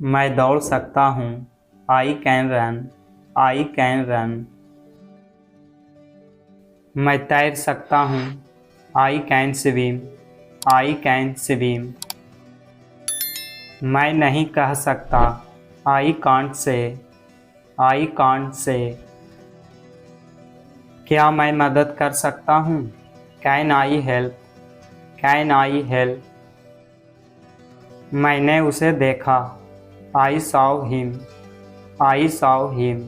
मैं दौड़ सकता हूँ। I can run. I can run. मैं तैर सकता हूँ। I can swim. I can swim. मैं नहीं कह सकता। I can't say. I can't say. क्या मैं मदद कर सकता हूँ? Can I help. Can I help. मैंने उसे देखा। I saw him. I saw him.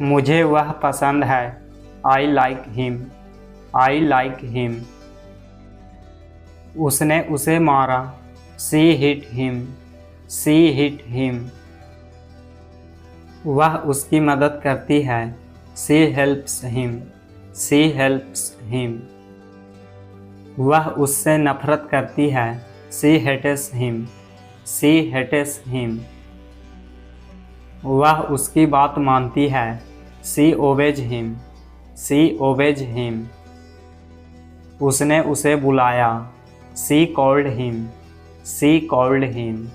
मुझे वह पसंद है। I like him. I like him. उसने उसे मारा। She hit him. She hit him. वह उसकी मदद करती है। She helps him. She helps him. वह उससे नफरत करती है। She hates him. She hates him. वह उसकी बात मानती है। She obeys him. She obeys him. उसने उसे बुलाया। She called him. She called him.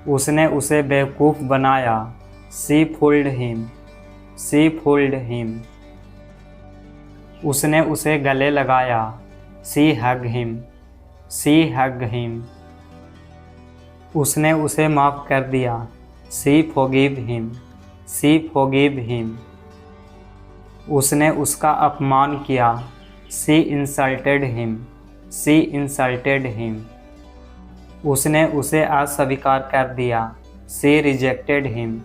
उसने उसे बेवकूफ़ बनाया। She fooled him. She fooled him. उसने उसे गले लगाया। She hug him. She hug him. उसने उसे माफ़ कर दिया। She forgive him. She forgive him. उसने उसका अपमान किया। She insulted him. She insulted him. उसने उसे अस्वीकार कर दिया। She rejected him.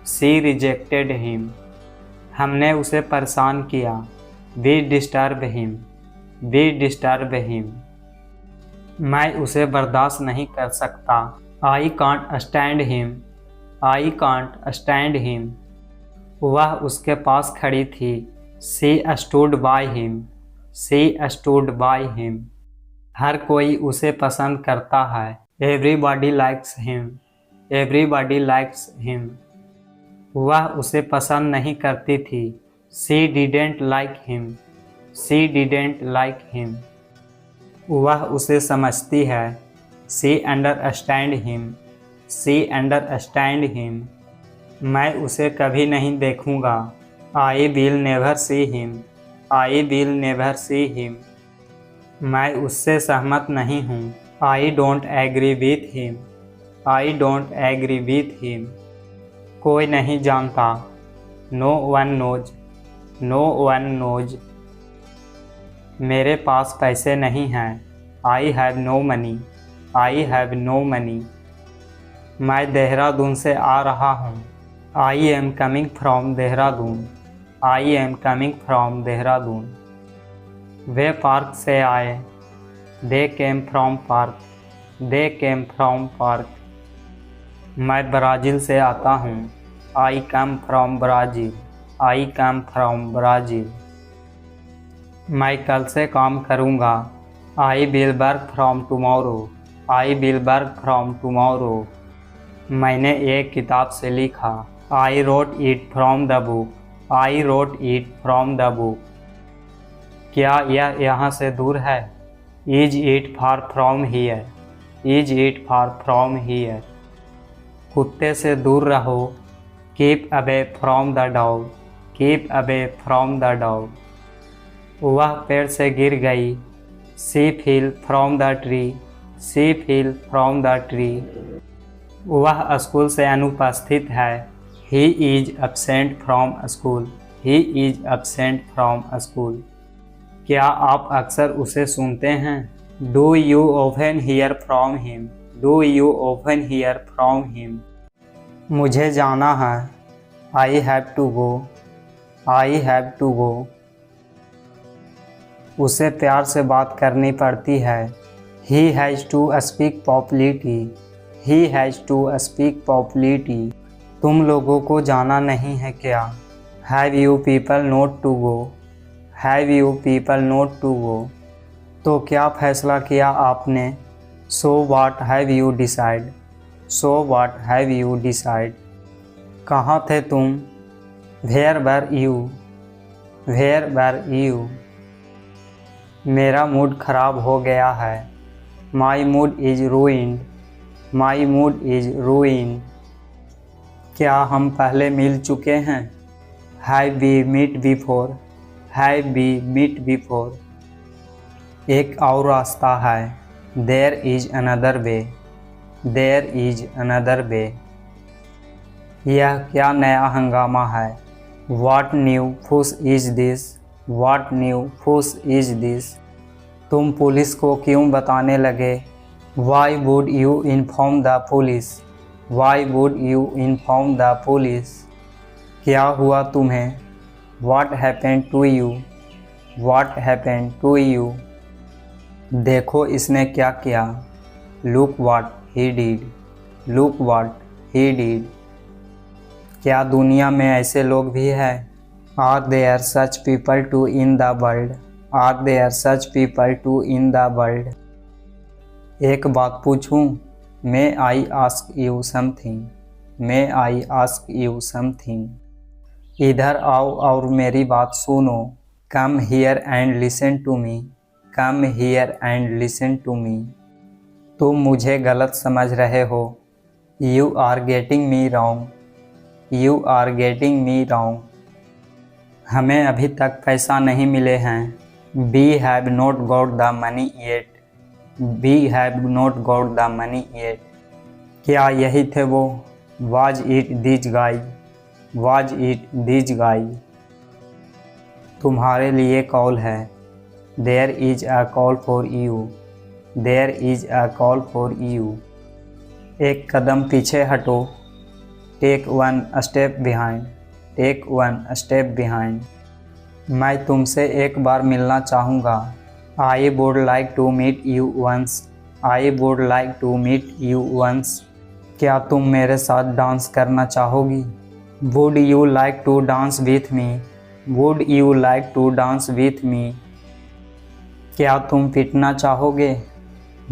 She rejected him. हमने उसे परेशान किया। We disturb him. We disturb him. मैं उसे बर्दाश्त नहीं कर सकता। I can't stand him. I can't stand him. वह उसके पास खड़ी थी। She stood by him. She stood by him. हर कोई उसे पसंद करता है। Everybody likes him. Everybody likes him. वह उसे पसंद नहीं करती थी। She didn't like him. She didn't like him. वह उसे समझती है। She understand him. She understand him. मैं उसे कभी नहीं देखूंगा। आई will never see him. I will never see him. मैं उससे सहमत नहीं हूँ। I don't agree with him. I don't agree with him. कोई नहीं जानता। No one knows. No one knows. मेरे पास पैसे नहीं हैं। I have no money. I have no money. मैं देहरादून से आ रहा हूँ। I am coming from Dehradun. I am coming from Dehradun. वे पार्क से आए। They came from park. They came from park. मैं ब्राज़ील से आता हूँ। I come from Brazil. I come from Brazil. मैं कल से काम करूँगा। I will work from tomorrow. I will work from tomorrow. मैंने एक किताब से लिखा। I wrote it from the book. I wrote it from the book. क्या यह यहाँ से दूर है? Is it far from here. Is it far from here. कुत्ते से दूर रहो। Keep away from the dog. Keep away from the dog. वह पेड़ से गिर गई। She feel from the tree. She feel from the tree. वह स्कूल से अनुपस्थित है। He is absent from school. He is absent from school. क्या आप अक्सर उसे सुनते हैं? Do you often hear from him. Do you often hear from him. मुझे जाना है। I have to go. I have to go. उसे प्यार से बात करनी पड़ती है। He has to speak politely. He has to speak politely. तुम लोगों को जाना नहीं है क्या? Have you people not to go. Have you people not to go. तो क्या फैसला किया आपने? So what have you decide. So what have you decide. कहाँ थे तुम? Where were you. Where were you. मेरा मूड ख़राब हो गया है। My mood is ruined. My mood is ruin. क्या हम पहले मिल चुके हैं? Have we meet before, have we meet before. एक और रास्ता है, there is another way, there is another way. यह क्या नया हंगामा है? What new fuss is this, what new fuss is this. तुम पुलिस को क्यों बताने लगे? Why would you inform the police, why would you inform the police. क्या हुआ तुम्हें? What happened to you, what happened to you. देखो इसने क्या किया। Look what he did, look what he did. क्या दुनिया में ऐसे लोग भी हैं? Are there such people too in the world, are there such people too in the world. एक बात पूछूं? May I ask you something, may I ask you something. इधर आओ और मेरी बात सुनो। Come here and listen to me, come here and listen to me. तुम मुझे गलत समझ रहे हो। You are getting me wrong, you are getting me wrong. हमें अभी तक पैसा नहीं मिले हैं। We have not got the money yet, we have not got the money yet. क्या यही थे वो? Was it this guy, was it this guy. तुम्हारे लिए कॉल है। There is a call for you, there is a call for you. एक कदम पीछे हटो। Take one step behind, take one step behind. मैं तुमसे एक बार मिलना चाहूँगा। I would like to meet you once, I would like to meet you once. क्या तुम मेरे साथ डांस करना चाहोगी? Would you like to dance with me, would you like to dance with me. क्या तुम पिटना चाहोगे?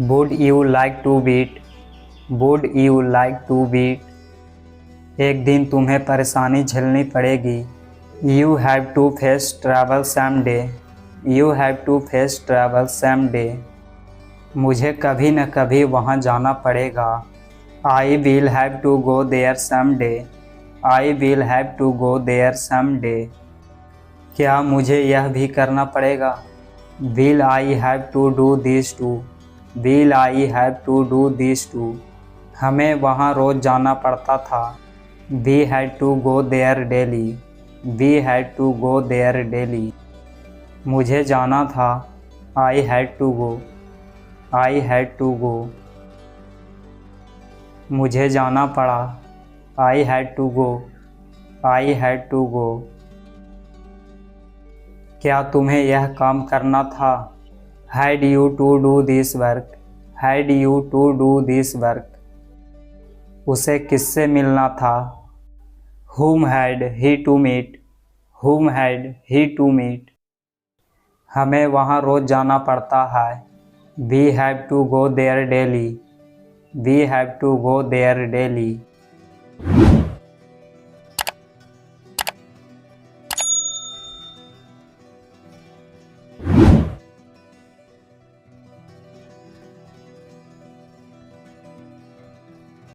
Would you like to beat, would you like to beat. एक दिन तुम्हें परेशानी झेलनी पड़ेगी। You have to face travel some day, you have to face travel some day. मुझे कभी न कभी वहाँ जाना पड़ेगा। I will have to go there some day, I will have to go there some day. क्या मुझे यह भी करना पड़ेगा? Will I have to do this too, will I have to do this too. हमें वहाँ रोज़ जाना पड़ता था। We had to go there daily, we had to go there daily. मुझे जाना था। I had to go, I had to go. मुझे जाना पड़ा। I had to go, I had to go. क्या तुम्हें यह काम करना था? Had you to do this work, had you to do this work. उसे किससे मिलना था? Whom had he to meet, whom had he to meet। हमें वहाँ रोज़ जाना पड़ता है। We have to go there daily, we have to go there daily।